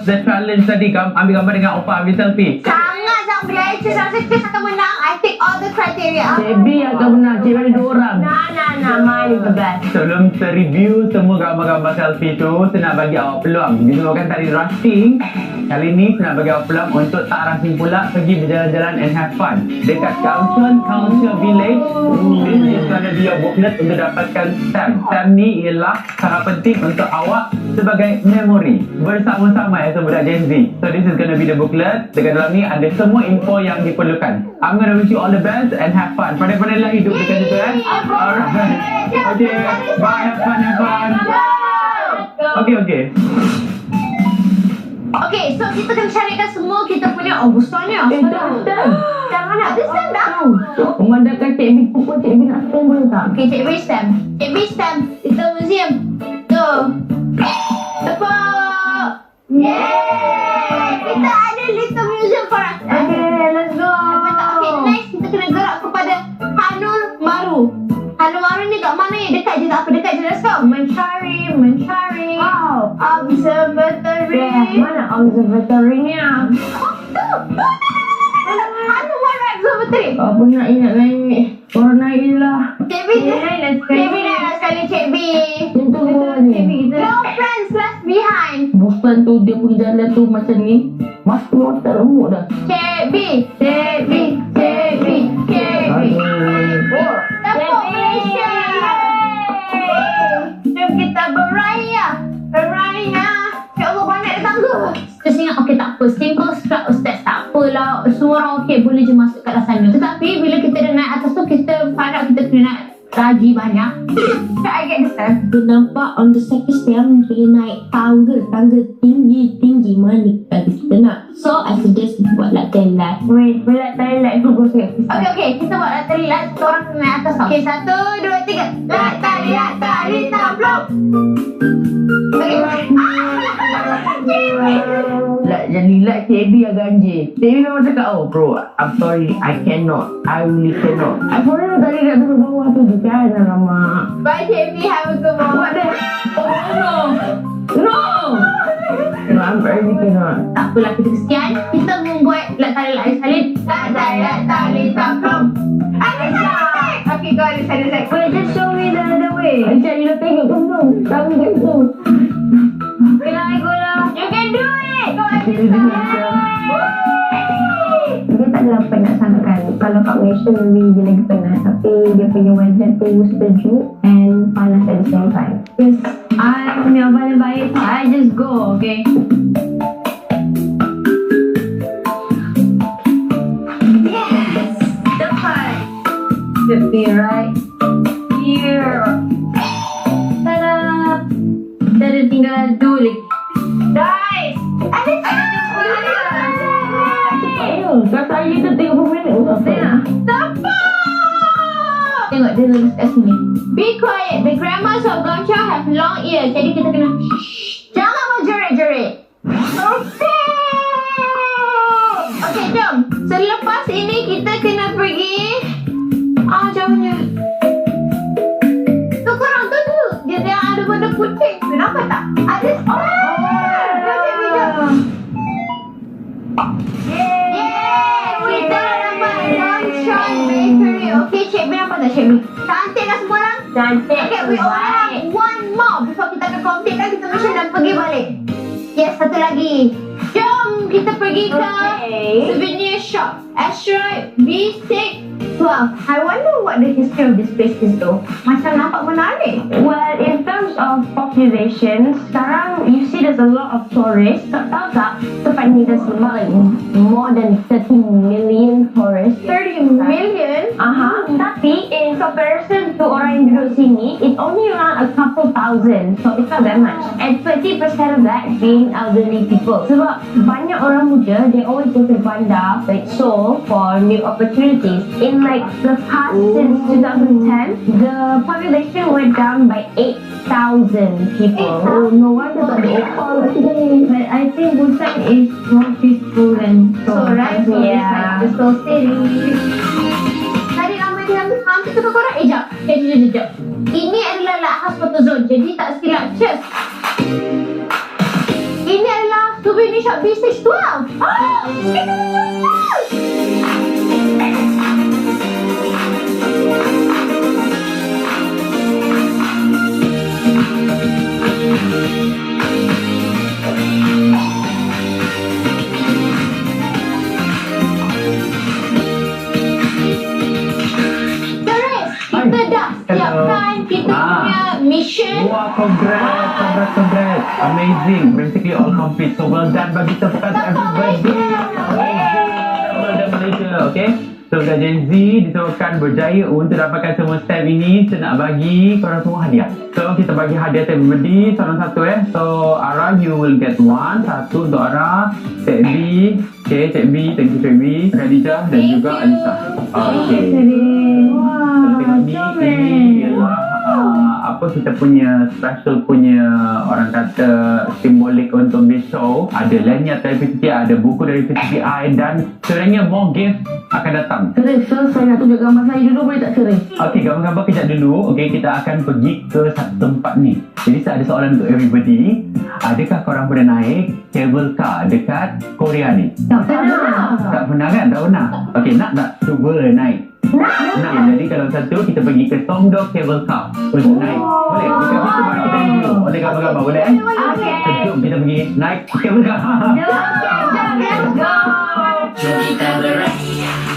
the challenge tadi? Ambil gambar dengan Oppa, ambil selfie. Sangat boleh. Rasa Chris akan menang. I take all the criteria. Cik B akan menang. Cik B ada 2 orang. Nah, mine is the best. Sebelum review semua gambar-gambar selfie tu, saya nak bagi awak peluang. Disebabkan tadi rushing, kali ni saya nak bagi awak peluang untuk tak rushing pula, pergi berjalan-jalan and have fun. Dekat Kaohsiung Culture Village, this is gonna be your booklet untuk dapatkan stamp. Stamp ni ialah sangat penting untuk awak sebagai memori bersama-sama as a budak Gen Z. So this is gonna be the booklet. Dekat dalam ni ada semua info yang diperlukan. I'm gonna wish you all the best and have fun. Pandai-pandailah hidup dekat situ Alright. Okay. Bye. Have fun. Okay. Okay, so kita kena carikan semua kita punya besarnya. Dah. Dah mana? Ada stamp dah? Memandangkan Cik B pukul, Cik B nak stamp boleh tak? Okay, Cik B stamp. Kita museum. Tu. Tepuk. Yeay! Kita ada little museum for us. Okay, let's go. Okay, next kita kena gerak kepada Hanul Maru. Hanul Maru ni kat mana ya? Dekat je tak apa? Dekat je, let's go. Mencari. Wow. Observatory. Mana observatory-nya? Hanul Maru Observatory. Apa nak naik? Orang naik lah. Cik B nak sekali Cik B. Itu boleh. No friends left behind. Bosan tu dia pergi jalan tu macam ni. Mas tu tak remuk dah. Cik B. Tepuk Malaysia. Jom kita beraya. Ya Allah, banyak dia tangga. Terus ingat, okey tak apa. Simple strat Ustaz, tak apalah. Semua orang okey, boleh je masuk kat sana. Tetapi bila kita dah naik atas tu, kita find out kita kena naik lagi banyak. So I get this time. Kita nampak on the second step, kita naik tangga tinggi mana kita nak. So I suggest buat latihan light. Wait, latihan light tu gosok. Okay, kita buat latihan light. Kita orang kena naik atas tau. Okay, 1, 2, 3. Lihat tali tablok. Okay. Jadi Cik B agak ganjil. Cik B memang cakap, oh bro, I'm sorry, I really cannot. I pernah tadi kat duduk bawah tu kan, alamak. Bye Cik B, have a good morning. No, I'm really cannot. Tak apalah, kita kesian. Kita membuat tali light salin. Lihat tali tablok. Ada salin. Okay, go ada salin. Wait, just show me the other way. Macam you dah tengok tu belum? Tangga kat situ. Okay lah, go lah. You can do it. Go ahead. Dia tak adalah penat sangat kan. Kalau kat Malaysia lebih dia lagi penat. Tapi dia punya weather tu sejuk and panas at the same time. Yes, I'm yang paling baik. I just go, okay? Yes, dapat. Should be right here. Tada! Tada, tinggal dua lagi. Guys, ada Kata saya tu 30 minit pun tak. Tengok dia lulus kat sini. Be quiet. The grandmas of Gomcha have long ears. Jadi kita kena jangan menjerit-jerit. Okay, jom. Selepas ini kita kena pergi jauhnya. Tu korang tu dia yang ada benda kucing. Kenapa tak? Ada kita dapat Longchamp Bakery. Okay, Cik B nampak tak Cik B? Cantik lah semua orang? Cantik. Okay, we all have one more before kita akan complete kan kita mission dan pergi balik. Yes, satu lagi. Jom kita pergi ke souvenir shop. Asteroid B612. I wonder what the history of this place is though. Macam nampak menarik. Well, in terms of population, sekarang you see there's a lot of tourists. Tak tahu tak? Tempat ni there's like more than 30 million tourists. 30 million? Tapi in comparison to orang yang duduk sini, it's only around a couple thousand. So it's not that much. And 20% of that being elderly people. Sebab banyak orang muda, they always go to bandar, like Seoul, for new opportunities. In like the past since 2010, the population went down by 8,000 people. Oh, no wonder tak ada opal today. But I think Busan is more peaceful than Seoul, right? So it's like the Seoul city. Tadi ramai dia hampir tu korang. Jap. Ini adalah Lighthouse Photo Zone. Jadi tak silap. Cheers. Ini adalah Souvenir shop B612. Kita menjual. Terus, kita dah siapkan kita punya mission. Wah, congrats. Amazing. Basically all complete. So well done bagi tepukan to everybody. Well done Malaysia, okay? So dah Gen Z disebabkan berjaya untuk dapatkan semua stamp ini. Saya nak bagi korang semua hadiah. So kita bagi hadiah to everybody seorang satu So Ara, you will get one. Satu untuk Ara. Cik B. Okay, Cik B. Thank you Cik B. Khadijah dan juga Alisa. Okay. Wah, Ini ialah apa kita punya special punya orang kata simbolik untuk this show. Ada lanyard dari PTTI, ada buku dari PTTI dan sebenarnya more gift akan datang. Cerai, so saya nak tunjuk gambar saya dulu, boleh tak cerai? Okey, gambar-gambar kejap dulu. Okey, kita akan pergi ke satu tempat ni. Jadi saya ada soalan untuk everybody. Adakah korang pernah naik cable car dekat Korea ni? Tak pernah. Tak pernah kan? Tak pernah. Okey, nak tak cuba naik? Nak. Jadi kalau satu kita pergi ke Songdo Cable Car untuk naik. Boleh? Dekat situ baru kita review. Boleh gambar-gambar? Boleh? Okay. So, jom kita pergi naik cable car. Let's go. Jom kita berai